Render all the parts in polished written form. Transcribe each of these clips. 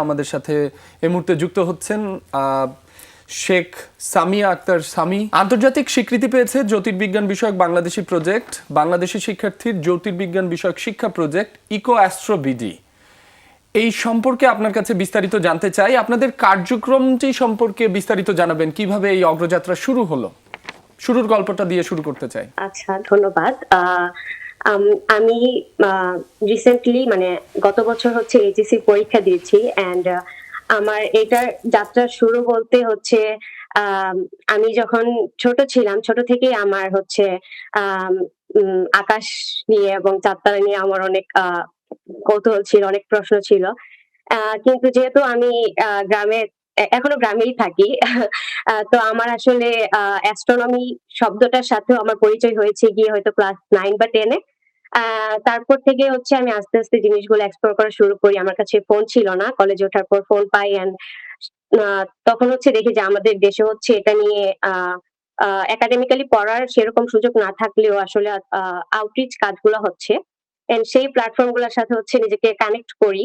আমাদের সাথে এই মুহূর্তে যুক্ত হচ্ছেন শেখ সামিয়া আক্তার সামি। আন্তর্জাতিক স্বীকৃতি পেয়েছে জ্যোতির্বিজ্ঞান বিষয়ক বাংলাদেশি প্রজেক্ট, বাংলাদেশি শিক্ষার্থীর জ্যোতির্বিজ্ঞান বিষয়ক শিক্ষা প্রজেক্ট ইকো অ্যাস্ট্রোবিডি। এই সম্পর্কে আপনার কাছে বিস্তারিত জানতে চাই। আপনাদের কার্যক্রমটি সম্পর্কে বিস্তারিত জানাবেন, কিভাবে এই অগ্রযাত্রা শুরু হলো? শুরুর গল্পটা দিয়ে শুরু করতে চাই। আচ্ছা, ধন্যবাদ। আমি রিসেন্টলি মানে গত বছর হচ্ছে এইচএসসি পরীক্ষা দিয়েছি এন্ড আমার এটার যাত্রা শুরু বলতে হচ্ছে আমি যখন ছোট ছিলাম, ছোট থেকেই আমার হচ্ছে আকাশ নিয়ে এবং চাঁদতারা নিয়ে আমার অনেক কৌতূহল ছিল, অনেক প্রশ্ন ছিল। কিন্তু যেহেতু আমি গ্রামে এখনো গ্রামেই থাকি, তো আমার আসলে অ্যাস্ট্রোনমি শব্দটার সাথেও আমার পরিচয় হয়েছে গিয়ে হয়তো ক্লাস 9 বা 10 এ। তারপর থেকে হচ্ছে আমি আস্তে, আস্তে জিনিসগুলো এক্সপ্লোর করা শুরু করি। আমার কাছে ফোন ছিল না। কলেজে ওঠার পর ফোন পাই অ্যান্ড তখন হচ্ছে দেখি যে আমাদের দেশে হচ্ছে এটা নিয়ে আ আ একাডেমিক্যালি পড়ার সেরকম সুযোগ না থাকলেও আসলে আউটরিচ কাজগুলো হচ্ছে। অ্যান্ড সেই প্ল্যাটফর্ম গুলোর সাথে হচ্ছে নিজেকে কানেক্ট করি।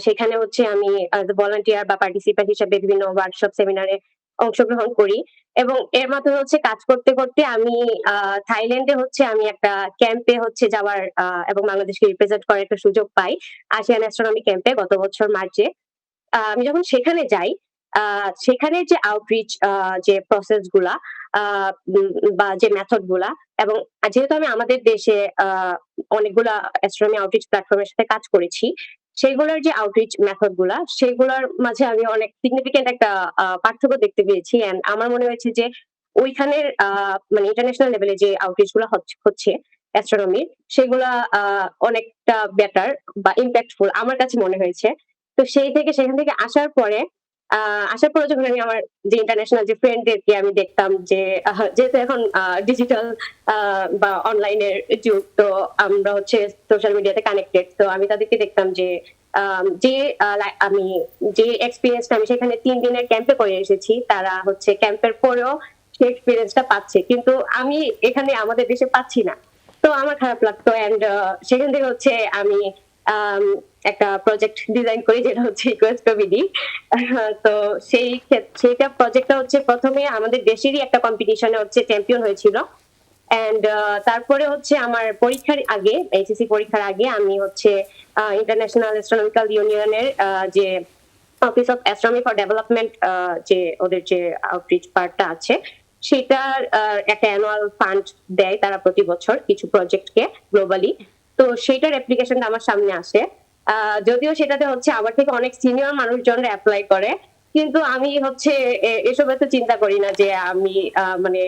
সেখানে হচ্ছে আমি ভলান্টিয়ার বা পার্টিসিপেন্ট হিসেবে বিভিন্ন ওয়ার্কশপ, সেমিনারে অংশগ্রহণ করি এবং এর মাধ্যমে হচ্ছে কাজ করতে, করতে আমি থাইল্যান্ডে হচ্ছে আমি একটা ক্যাম্পে হচ্ছে যাওয়ার এবং বাংলাদেশকে রিপ্রেজেন্ট করার একটা সুযোগ পাই। আসিয়ান অ্যাস্ট্রোনমি ক্যাম্পে গত বছর মার্চে। আমি যখন সেখানে যাই, সেখানে যে আউটরিচ যে প্রসেস গুলা আ বা যে মেথড গুলা এবং যেহেতু আমি আমাদের দেশে অনেকগুলা অ্যাস্ট্রোনমি আউটরিচ প্ল্যাটফর্ম এর সাথে কাজ করেছি, সেগুলোর যে আউটরিচ মেথড গুলা সেগুলোর মাঝে আমি অনেক সিগনিফিকেন্ট একটা পার্থক্য দেখতে পেয়েছি অ্যান্ড আমার মনে হয়েছে যে ওইখানের মানে ইন্টারন্যাশনাল লেভেলে যে আউটরিচ গুলা হচ্ছে অ্যাস্ট্রোনমির, সেগুলা অনেকটা বেটার বা ইম্প্যাক্টফুল আমার কাছে মনে হয়েছে। তো সেখান থেকে আসার পরে যখন আমি আমার যে ইন্টারন্যাশনাল যে ফ্রেন্ডদেরকে আমি দেখতাম যে যেহেতু এখন ডিজিটাল বা অনলাইনের যুগ, তো আমরা হচ্ছে সোশ্যাল মিডিয়াতে কানেক্টেড, তো আমি তাদেরকে দেখতাম যে যে আমি যে এক্সপিরিয়েন্সটা আমি সেখানে 3 দিনের ক্যাম্পে করে এসেছি, তারা হচ্ছে ক্যাম্পের পরেও সেই এক্সপিরিয়েন্সটা পাচ্ছে, কিন্তু আমি এখানে আমাদের দেশে পাচ্ছি না। তো আমার খারাপ লাগতো এন্ড সেখান থেকে হচ্ছে আমি আম একটা প্রজেক্ট ডিজাইন করি যেটা হচ্ছে ইকোয়েস্ট্রোবিডি। তো সেইটা প্রজেক্টটা হচ্ছে ১ম এ আমাদের দেশেরই একটা কম্পিটিশনে হচ্ছে চ্যাম্পিয়ন হয়েছিল। অ্যান্ড তারপরে হচ্ছে আমার পরীক্ষার আগে, এইচএসসি পরীক্ষার আগে আমি হচ্ছে ইন্টারন্যাশনাল অ্যাস্ট্রোনমিক্যাল ইউনিয়নের যে office of astronomy for development, যে ওদের যে আউটরিচ পার্টটা আছে, সেটার একটা অ্যানুয়াল ফান্ড দেয় তারা প্রতি বছর কিছু প্রজেক্টকে গ্লোবালি। তো সেটার অ্যাপ্লিকেশনটা আমার সামনে আসে। যদিও সেটাতে হচ্ছে আমার থেকে অনেক সিনিয়র মানুষজনরা এপ্লাই করে, কিন্তু আমি হচ্ছে এসব এত চিন্তা করি না যে আমি মানে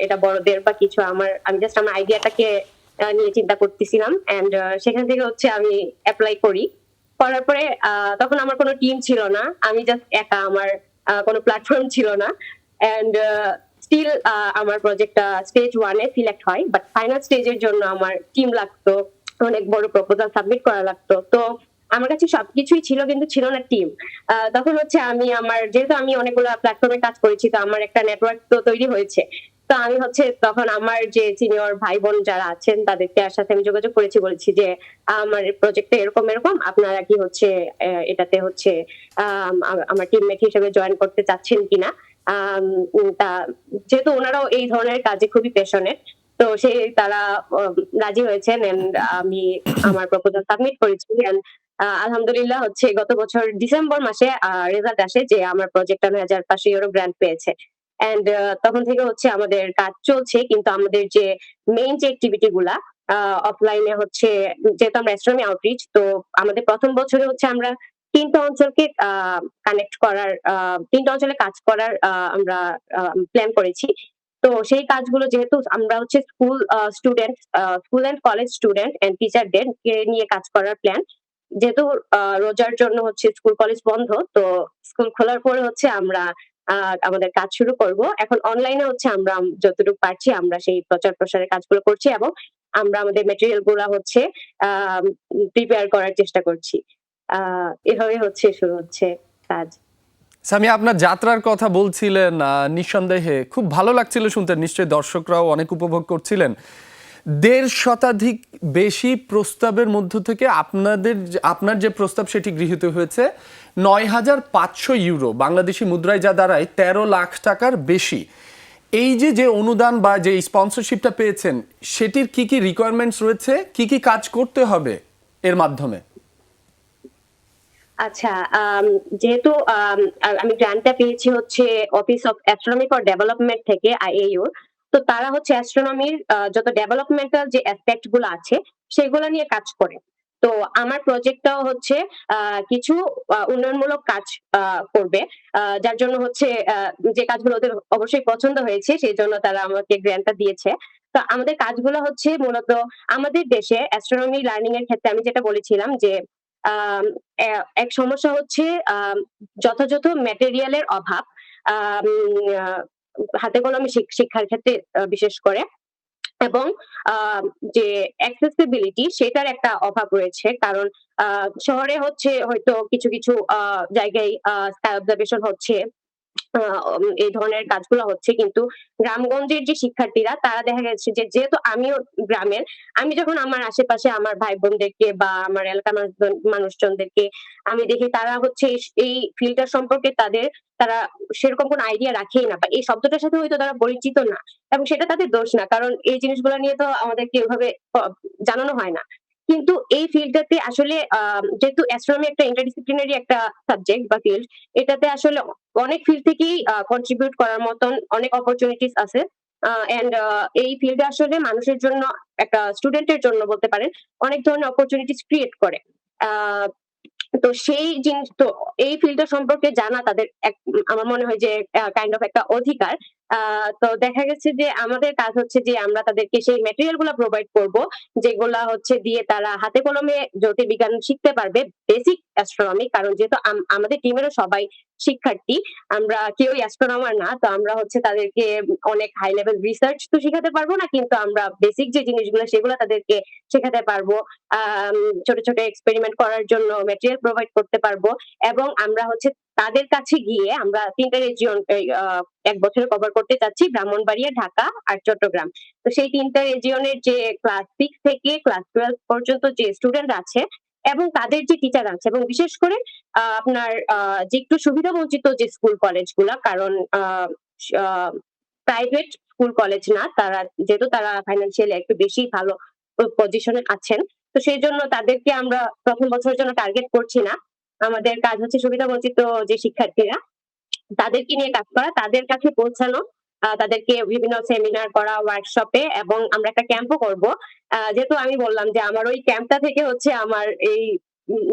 এটা বড়দের বা কিছু। আমি জাস্ট আমার আইডিয়াটাকে নিয়ে চিন্তা করতেছিলাম এন্ড সেখান থেকে হচ্ছে আমি অ্যাপ্লাই করি। করার পরে তখন আমার কোনো টিম ছিল না, আমি জাস্ট একা, আমার কোনো প্ল্যাটফর্ম ছিল না এন্ড স্টিল আমার প্রজেক্টটা স্টেজ 1 এ সিলেক্ট হয়, বাট ফাইনাল স্টেজের জন্য আমার টিম লাগতো, অনেক বড় প্রপোজাল সাবমিট করা লাগতো। তো আমার কাছে সবকিছুই ছিল কিন্তু ছিল না টিম। তখন হচ্ছে যেহেতু আমি অনেকগুলো প্ল্যাটফর্মে কাজ করেছি, তো আমার একটা নেটওয়ার্ক তো তৈরি হয়েছে। তো আমি হচ্ছে তখন আমার যে সিনিয়র ভাই বোন যারা আছেন তাদেরকে সাথে আমি যোগাযোগ করেছি, বলেছি যে আমার প্রজেক্টে এরকম এরকম, আপনারা কি হচ্ছে এটাতে হচ্ছে আমার টিমমেট হিসেবে জয়েন করতে চাচ্ছেন কিনা। তা যেহেতু ওনারাও এই ধরনের কাজে খুবই প্যাশনেট, তো তারা রাজি হয়েছেন এন্ড আমি আমার প্রপোজাল সাবমিট করেছি এন্ড আলহামদুলিল্লাহ হচ্ছে গত বছর ডিসেম্বর মাসে রেজাল্ট আসে যে আমার প্রজেক্টটা ৯৫০০ ইউরো গ্র্যান্ট পেয়েছে। এন্ড তখন থেকে হচ্ছে আমাদের কাজ চলছে, কিন্তু আমাদের যে মেইন যে অ্যাক্টিভিটি গুলা অফলাইনে হচ্ছে, যেহেতু আমরা অ্যাস্ট্রোনমি আউটরিচ, তো আমাদের প্রথম বছরে হচ্ছে আমরা ৩টা অঞ্চলকে কানেক্ট করার, ৩টা অঞ্চলে কাজ করার আমরা প্ল্যান করেছি। তো সেই কাজগুলো যেহেতু আমরা হচ্ছে school and college student and টিচারদের নিয়ে কাজ করার প্ল্যান। যেহেতু রোজার জন্য হচ্ছে স্কুল কলেজ বন্ধ, তো স্কুল খোলার পরে হচ্ছে আমরা আমাদের কাজ শুরু করব। এখন অনলাইনে হচ্ছে আমরা যতটুকু পারছি আমরা সেই প্রচার প্রসারের কাজগুলো করছি এবং আমরা আমাদের ম্যাটেরিয়াল গুলা হচ্ছে প্রিপেয়ার করার চেষ্টা করছি। এভাবে হচ্ছে শুরু হচ্ছে কাজ। সামিয়া, আপনার যাত্রার কথা বলছিলেন, নিঃসন্দেহে খুব ভালো লাগছিল শুনতে, নিশ্চয়ই দর্শকরাও অনেক উপভোগ করছিলেন। 1.5 শতাধিক বেশি প্রস্তাবের মধ্য থেকে আপনার যে প্রস্তাব সেটি গৃহীত হয়েছে 9,500 ইউরো, বাংলাদেশি মুদ্রায় যা দাঁড়ায় 13 লাখ টাকার বেশি। এই যে অনুদান বা যে স্পন্সরশিপটা পেয়েছেন সেটির কি কি রিকোয়ারমেন্টস রয়েছে, কি কি কাজ করতে হবে এর মাধ্যমে? আচ্ছা, যেহেতু আমি গ্রান্টটা পেয়েছি হচ্ছে office of astronomy for development থেকে, আইএইউ। তো তারা হচ্ছে অ্যাস্ট্রোনমির যত ডেভেলপমেন্টাল যে অ্যাসপেক্ট গুলো আছে সেগুলো নিয়ে কাজ করে। তো আমার প্রজেক্টটাও হচ্ছে কিছু উন্নয়নমূলক কাজ করবে, যার জন্য হচ্ছে যে কাজগুলো ওদের অবশ্যই পছন্দ হয়েছে, সেই জন্য তারা আমাকে গ্র্যান্টটা দিয়েছে। তো আমাদের কাজগুলো হচ্ছে মূলত আমাদের দেশে অ্যাস্ট্রোনমি লার্নিং এর ক্ষেত্রে আমি যেটা বলেছিলাম যে আম, এক সমস্যা হচ্ছে যথাযথ ম্যাটেরিয়ালের অভাব, আম, আহ, হাতে কলমে শিক্ষার ক্ষেত্রে বিশেষ করে, এবং যে অ্যাক্সেসিবিলিটি সেটার একটা অভাব রয়েছে। কারণ শহরে হচ্ছে হয়তো কিছু কিছু জায়গায় স্কাই অবজারভেশন হচ্ছে, এই ধরনের কাজগুলো হচ্ছে, কিন্তু গ্রামগঞ্জের যে শিক্ষার্থীরা তারা দেখা গেছে যে যেহেতু আমিও গ্রামের, আমি যখন আমার আশেপাশে আমার ভাই বোনদেরকে বা আমার এলাকার মানুষজনদেরকে আমি দেখি, তারা হচ্ছে এই ফিল্ডটার সম্পর্কে তারা সেরকম কোনো আইডিয়া রাখেই না, বা এই শব্দটার সাথে হয়তো তারা পরিচিত না। এবং সেটা তাদের দোষ না, কারণ এই জিনিসগুলো নিয়ে তো আমাদেরকে ওইভাবে জানানো হয় না। কিন্তু এই ফিল্ডটাতে আসলে যেহেতু অ্যাস্ট্রোনমি একটা ইন্টারডিসিপ্লিনারি একটা সাবজেক্ট বা ফিল্ড, এটাতে আসলে অনেক ফিল্ড থেকেই কন্ট্রিবিউট করার মতন অনেক অপরচুনিটিস আছে। এন্ড এই ফিল্ডে আসলে মানুষের জন্য, একটা স্টুডেন্টের জন্য বলতে পারেন, অনেক ধরনের অপরচুনিটিস ক্রিয়েট করে। আহ, তো সেই জিনিস, তো এই ফিল্ডটা সম্পর্কে জানা তাদের আমার মনে হয় যে কাইন্ড অফ একটা অধিকার। তো দেখা গেছে যে আমাদের কাজ হচ্ছে যে আমরা তাদেরকে সেই ম্যাটেরিয়াল গুলা প্রোভাইড করব, যেগুলা হচ্ছে দিয়ে তারা হাতে কলমে জ্যোতির্বিজ্ঞান শিখতে পারবে, বেসিক অ্যাস্ট্রোনমি। কারণ যেহেতু আমাদের টিমেরও সবাই শিক্ষার্থী, আমরা কেউই অ্যাস্ট্রোনমার না, তো আমরা হচ্ছে তাদেরকে অনেক হাই লেভেল রিসার্চ তো শেখাতে পারবো না, কিন্তু আমরা বেসিক যে জিনিসগুলো সেগুলো তাদেরকে শেখাতে পারবো। ছোট ছোট এক্সপেরিমেন্ট করার জন্য ম্যাটেরিয়াল প্রোভাইড করতে পারবো। এবং আমরা হচ্ছে তাদের কাছে গিয়ে আমরা 3টা রিজিয়ন 1 বছরে কভার করতে চাচ্ছি: ব্রাহ্মণবাড়িয়া, ঢাকা আর চট্টগ্রাম। তো সেই 3টা রিজিয়নের যে ক্লাস 6 থেকে ক্লাস 12 পর্যন্ত যে স্টুডেন্ট আছে এবং তাদের যে টিচার আছে, এবং বিশেষ করে আপনার যে একটু সুবিধা বঞ্চিত যে স্কুল কলেজ গুলা, কারণ প্রাইভেট স্কুল কলেজ না তারা, যেহেতু তারা ফাইন্যান্সিয়ালি একটু বেশি ভালো পজিশনে আছেন, তো সেই জন্য তাদেরকে আমরা প্রথম বছরের জন্য টার্গেট করছি না। আমাদের কাজ হচ্ছে সুবিধা বঞ্চিত যে শিক্ষার্থীরা, তাদেরকে নিয়ে কাজ করা, তাদের কাছে পৌঁছানো, তাদেরকে বিভিন্ন সেমিনার করা, ওয়ার্কশপে, এবং আমরা একটা ক্যাম্পও করব। যেহেতু আমি বললাম যে আমার ওই ক্যাম্পটা থেকে হচ্ছে আমার এই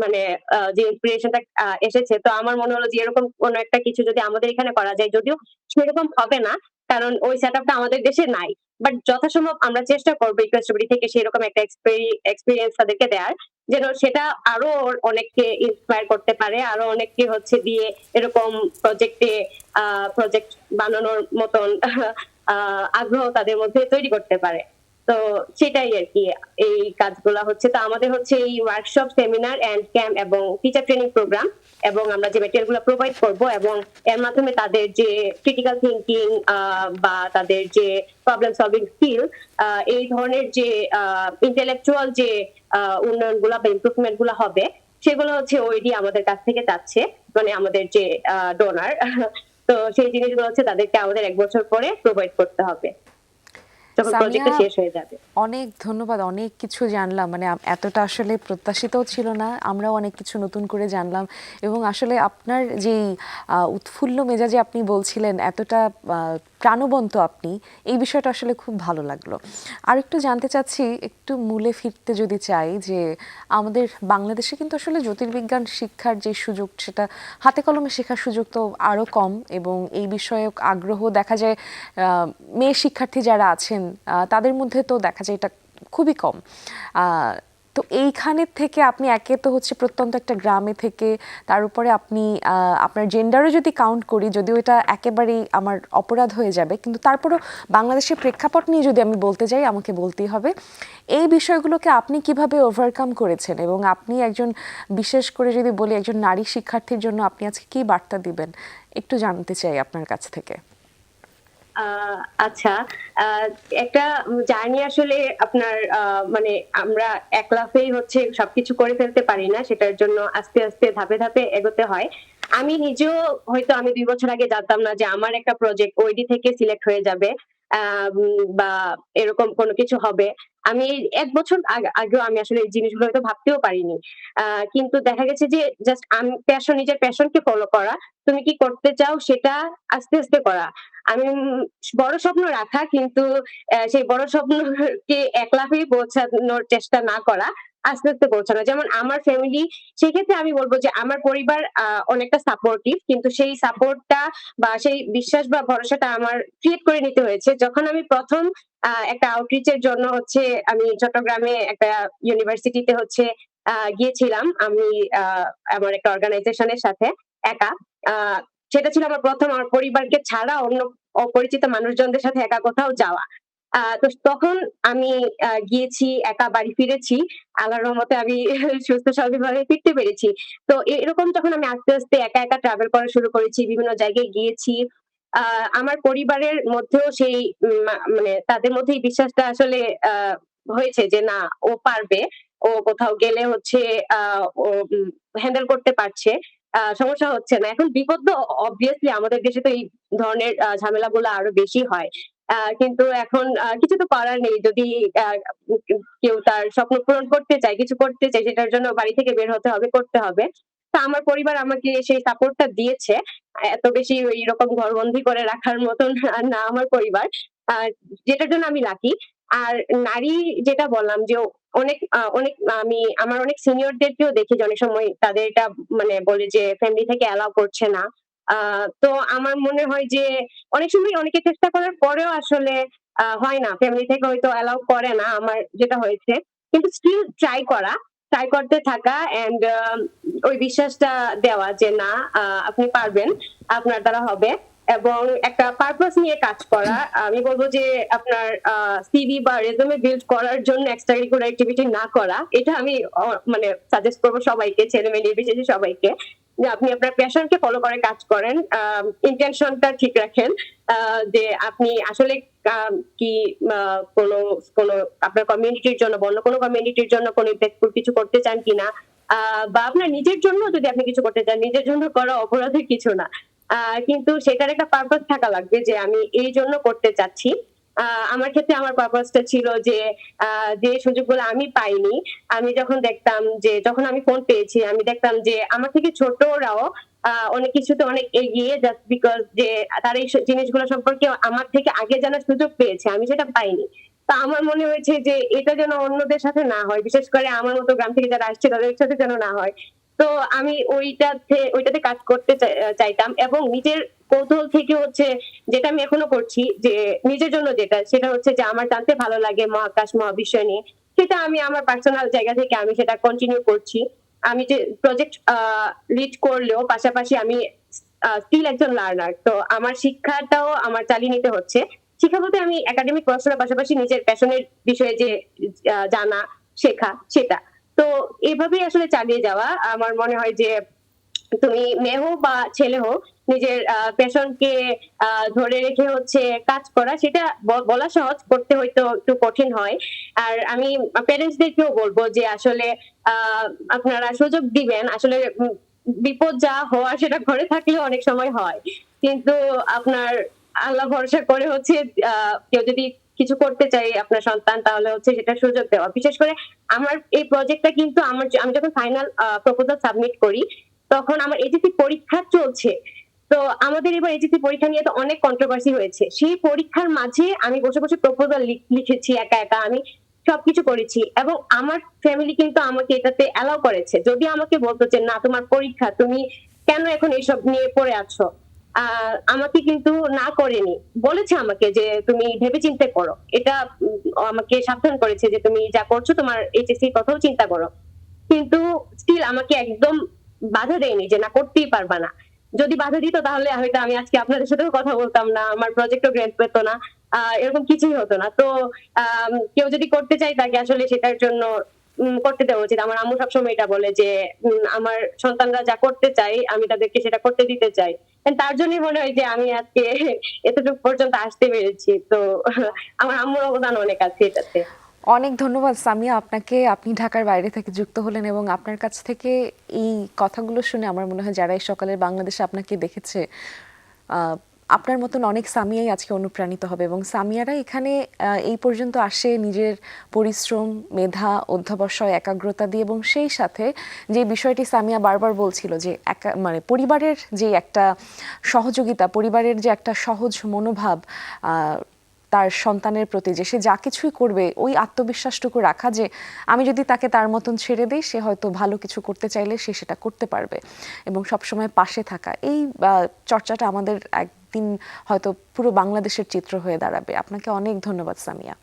মানে যে ইন্সপিরেশনটা এসেছে, তো আমার মনে হলো যে এরকম কোন একটা কিছু যদি আমাদের এখানে করা যায়, যদিও সেরকম হবে না কারণ ওই সেটআপটা আমাদের দেশে নাই, বাট যথাসম্ভব আমরা চেষ্টা করবো ইকুয়েস্ট্রি থেকে সেরকম একটা এক্সপিরিয়েন্স তাদেরকে দেওয়ার, যেন সেটা আরো অনেককে ইন্সপায়ার করতে পারে, আরো অনেককে হচ্ছে দিয়ে এরকম প্রজেক্ট বানানোর মতন আগ্রহ তাদের মধ্যে তৈরি করতে পারে। তো সেটাই আর কি, এই কাজগুলা হচ্ছে। তো আমাদের হচ্ছে এই ওয়ার্কশপ, সেমিনার এন্ড ক্যাম্প এবং টিচার ট্রেনিং প্রোগ্রাম, এবং আমরা যে ম্যাটেরিয়াল গুলো প্রোভাইড করবো, এবং এর মাধ্যমে তাদের যে ক্রিটিক্যাল থিঙ্কিং বা তাদের যে প্রবলেম সলভিং স্কিল, এই ধরনের যে ইন্টেলেকচুয়াল যে উন্নয়ন গুলা বা ইমপ্রুভমেন্ট গুলা হবে, সেগুলো হচ্ছে ওইডি আমাদের কাছ থেকে চাচ্ছে, মানে আমাদের যে ডোনার। তো সেই জিনিসগুলো হচ্ছে তাদেরকে আমাদের 1 বছর পরে প্রোভাইড করতে হবে, যখন প্রজেক্টটা শেষ হয়ে যাবে। অনেক ধন্যবাদ, অনেক কিছু জানলাম, মানে এতটা আসলে প্রত্যাশিতও ছিল না, আমরাও অনেক কিছু নতুন করে জানলাম। এবং আসলে আপনার যেই উৎফুল্ল মেজাজে আপনি বলছিলেন, এতটা প্রাণবন্ত আপনি, এই বিষয়টা আসলে খুব ভালো লাগলো। আর একটু জানতে চাচ্ছি, একটু মূলে ফিরতে যদি চাই, যে আমাদের বাংলাদেশে কিন্তু আসলে জ্যোতির্বিজ্ঞান শিক্ষার যে সুযোগ, সেটা হাতে কলমে শেখার সুযোগ তো আরও কম, এবং এই বিষয়ে আগ্রহ দেখা যায় মেয়ে শিক্ষার্থী যারা আছেন তাদের মধ্যে তো দেখা যায় এটা খুবই কম। তো এইখানের থেকে আপনি একে তো হচ্ছে প্রত্যন্ত একটা গ্রামে থেকে, তার উপরে আপনি আপনার জেন্ডারও যদি কাউন্ট করি, যদিও এটা একেবারেই আমার অপরাধ হয়ে যাবে, কিন্তু তারপরও বাংলাদেশের প্রেক্ষাপট নিয়ে যদি আমি বলতে যাই, আমাকে বলতেই হবে এই বিষয়গুলোকে আপনি কিভাবে ওভারকাম করেছেন, এবং আপনি একজন, বিশেষ করে যদি বলি একজন নারী শিক্ষার্থীর জন্য আপনি আজকে কী বার্তা দিবেন, একটু জানতে চাই আপনার কাছ থেকে। আচ্ছা, একটা জার্নি আসলে আপনার মানে আমরা এক লাফেই হচ্ছে সবকিছু করে ফেলতে পারি না, সেটার জন্য আস্তে আস্তে ধাপে ধাপে এগোতে হয়। আমি নিজেও হয়তো আমি ২ বছর আগে জানতাম না যে আমার একটা প্রজেক্ট ওইডি থেকে সিলেক্ট হয়ে যাবে, বা এরকম কোনো কিছু হবে। আমি ১ বছর আগেও আমি আসলে এই জিনিসগুলো হয়তো ভাবতেও পারিনি। কিন্তু দেখা গেছে যে জাস্ট নিজের প্যাশনকে ফলো করা, তুমি কি করতে চাও সেটা আস্তে আস্তে করা। আমি বড় স্বপ্ন রাখা, কিন্তু সেই বড় স্বপ্নকে এক লাফেই পৌঁছানোর চেষ্টা না করা, আস্তে আস্তে পৌঁছানো। যেমন আমার ফ্যামিলি, সেক্ষেত্রে আমি বলব যে আমার পরিবার অনেকটা সাপোর্টিভ, কিন্তু সেই সাপোর্টটা বা সেই বিশ্বাস বা ভরসাটা আমার ক্রিয়েট করে নিতে হয়েছে। যখন আমি ১ম একটা আউটরিচ এর জন্য হচ্ছে আমি চট্টগ্রামে একটা ইউনিভার্সিটিতে হচ্ছে গিয়েছিলাম। আমি আ আমার একটা অর্গানাইজেশনের সাথে একা। আ সেটা ছিল আমার ১ম আমার পরিবারকে ছাড়া অন্য অপরিচিত মানুষজনদের সাথে একা কোথাও যাওয়া। তো তখন আমি গিয়েছি, একা বাড়ি ফিরেছি। আল্লাহর রহমতে আমি সুস্থ স্বাভাবিকভাবে ফিরতে পেরেছি। তো এরকম যখন আমি আস্তে আস্তে একা একা ট্রাভেল করা শুরু করেছি, বিভিন্ন জায়গায় গিয়েছি। আ আমার পরিবারের মধ্যেও সেই মানে তাদের মধ্যে এই বিশ্বাসটা আসলে আ হয়েছে যে না, ও পারবে। ও কোথাও গেলে হচ্ছে আ ও হ্যান্ডেল করতে পারছে। সমস্যা হচ্ছে না। এখন বিপদ তো obviously আমাদের দেশে তো এই ধরনের ঝামেলাগুলো আরো বেশি হয়। কিন্তু এখন কিছু তো করার নেই। যদি আ কেউ তার স্বপ্ন পূরণ করতে চায়, কিছু করতে চায়, সেটার জন্য বাড়ি থেকে বের হতে হবে, করতে হবে। তো আমার পরিবার আমাকে সেই সাপোর্টটা দিয়েছে। এত বেশি ওইরকম ঘরবন্দি করে রাখার মতন না আমার পরিবার। আ যেটার জন্য আমি লাকি। আর নারী, যেটা বললাম যে অনেক আমি আমার অনেক সিনিয়রদেরকেও দেখি যে অনেক সময় তাদের এটা মানে বলে যে ফ্যামিলি থেকে অ্যালাও করছে না। আ তো আমার মনে হয় যে অনেক সময় অনেকে চেষ্টা করার পরেও আসলে হয় না। ফ্যামিলি থেকে হয়তো অ্যালাও করে না, আমার যেটা হয়েছে। কিন্তু স্টিল ট্রাই করতে থাকা অ্যান্ড ওই বিশ্বাসটা দেওয়া যে না, আপনি পারবেন, আপনার দ্বারা হবে, এবং একটা পারপাস নিয়ে কাজ করা। আমি বলব যে আপনার সিভি বা রেজুমে বিল্ড করার জন্য এক্সট্রা কারিকুলার অ্যাক্টিভিটি না করা। এটা আমি মানে সাজেস্ট করব সবাইকে, ছেলে-মেয়ে নির্বিশেষে সবাইকে। যে আপনি আপনার প্যাশনকে ফলো করে কাজ করেন। ইনটেনশনটা ঠিক রাখেন। যে আপনি আসলে আ কি আ কোনো কোনো আপনার কমিউনিটির জন্য বা অন্য কোনো কমিউনিটির জন্য কোনো ইমপ্যাক্টফুল কিছু করতে চান কিনা? বা আপনার নিজের জন্য যদি আপনি কিছু করতে চান, নিজের জন্য করা অপরাধের কিছু না। আ কিন্তু সেটার একটা পারপাস থাকা লাগবে যে আমি এই জন্য করতে চাচ্ছি। আ আমার ক্ষেত্রে আমার পারপাসটা ছিল যে আ যে সুযোগগুলো আমি পাইনি, আমি যখন দেখতাম যে যখন আমি ফোন পেয়েছি, আমি দেখতাম যে আমার থেকে ছোটরাও অনেক কিছুতে অনেক এগিয়ে, জাস্ট বিকজ যে তারা এই জিনিসগুলো সম্পর্কে আমার থেকে আগে জানার সুযোগ পেয়েছে। আমি সেটা পাইনি। তো আমার মনে হয়েছে যে এটা যেন অন্যদের সাথে না হয়। বিশেষ করে আমার মতো গ্রাম থেকে যারা আসছে তাদের সাথে যেন না হয়। তো আমি ওইটাতে কাজ করতে চাইতাম, এবং নিজের কৌতূহল থেকে হচ্ছে, যেটা আমি এখনো করছি, যে নিজের জন্য যেটা, সেটা হচ্ছে যে আমার জানতে ভালো লাগে মহাকাশ মহাবিশ্ব নিয়ে। সেটা আমি আমার পার্সোনাল জায়গা থেকে আমি সেটা কন্টিনিউ করছি। আমি যে প্রজেক্ট লিড করলেও পাশাপাশি আমি স্টিল একজন লার্নার। তো আমার শিক্ষাটাও আমার চালিয়ে নিতে হচ্ছে। শিক্ষা বলতে আমি একাডেমিক পড়াশোনার পাশাপাশি নিজের প্যাশনের বিষয়ে যে জানা, শেখা সেটা। তো এভাবেই আসলে চালিয়ে যাওয়া। আমার মনে হয় যে তুমি মেয়ে হোক বা ছেলে হোক, নিজের প্যাশনকে ধরে রেখে হচ্ছে কাজ করা, সেটা বলা সহজ, করতে হয়তো একটু কঠিন হয়। আর আমি প্যারেন্টসদেরকেও বলবো যে আসলে আপনারা সুযোগ দিবেন। আসলে বিপদ যা হওয়ার সেটা ঘরে থাকলেও অনেক সময় হয়। কিন্তু আপনার আল্লাহ ভরসা করে হচ্ছে কেউ যদি কিছু করতে চায় আপনার সন্তান, তাহলে হচ্ছে সেটার সুযোগ দেওয়া। বিশেষ করে আমার এই প্রজেক্টটা কিন্তু আমি যখন ফাইনাল প্রপোজাল সাবমিট করি, তখন আমার এইচএসসি পরীক্ষা চলছে। তো আমাদের এবার এইচএসসি পরীক্ষা নিয়ে তো অনেক কন্ট্রোভার্সি হয়েছে। সেই পরীক্ষার মাঝে আমি বসে বসে প্রপোজাল লিখেছি একা একা। আমি সবকিছু করেছি, এবং আমার ফ্যামিলি কিন্তু আমাকে এটাতে অ্যালাউ করেছে। যদি আমাকে বলতো যে না, তোমার পরীক্ষা, তুমি কেন এখন এইসব নিয়ে পড়ে আছো, আমাকে কিন্তু না করেনি। বলেছে আমাকে যে তুমি ভেবেচিন্তে করো। এটা আমাকে সাবধান করেছে যে তুমি যা করছো তোমার এইচএসসি র কথাও চিন্তা করো। কিন্তু স্টিল আমাকে একদম বাধা দেয়নি যে না, করতেই পারবা না। যদি বাধা দিত তাহলে হয়তো আমি আজকে আপনাদের সাথেও কথা বলতাম না, আমার প্রজেক্টও গ্রেড পেত না, এরকম কিছুই হতো না। তো কেউ যদি করতে চায় তাকে আসলে সেটার জন্য করতে দেওয়া উচিত। আমার আম্মু সবসময় এটা বলে যে আমার সন্তানরা যা করতে চায় আমি তাদেরকে সেটা করতে দিতে চাই। And তার জন্যই মনে হয় যে আমি আজকে এতটুকু পর্যন্ত আসতে পেরেছি। তো আমার আম্মুর অবদান অনেক আছে এটাতে। অনেক ধন্যবাদ সামিয়া আপনাকে। আপনি ঢাকার বাইরে থেকে যুক্ত হলেন এবং আপনার কাছ থেকে এই কথাগুলো শুনে আমার মনে হয় যারা এই সকালের বাংলাদেশে আপনাকে দেখেছে আপনার মতন অনেক সামিয়াই আজকে অনুপ্রাণিত হবে এবং সামিয়ারা এখানে এই পর্যন্ত আসে নিজের পরিশ্রম, মেধা, অধ্যবসায়, একাগ্রতা দিয়ে এবং সেই সাথে যে বিষয়টি সামিয়া বারবার বলছিল যে মানে পরিবারের যে একটা সহযোগিতা, পরিবারের যে একটা সহজ মনোভাব তার সন্তানের প্রতি, যে সে যা কিছুই করবে ওই আত্মবিশ্বাসটুকু রাখা যে আমি যদি তাকে তার মতন ছেড়ে দিই সে হয়তো ভালো কিছু করতে চাইলে সে সেটা করতে পারবে এবং সবসময় পাশে থাকা, এই চর্চাটা আমাদের একদিন হয়তো পুরো বাংলাদেশের চিত্র হয়ে দাঁড়াবে। আপনাকে অনেক ধন্যবাদ সামিয়া।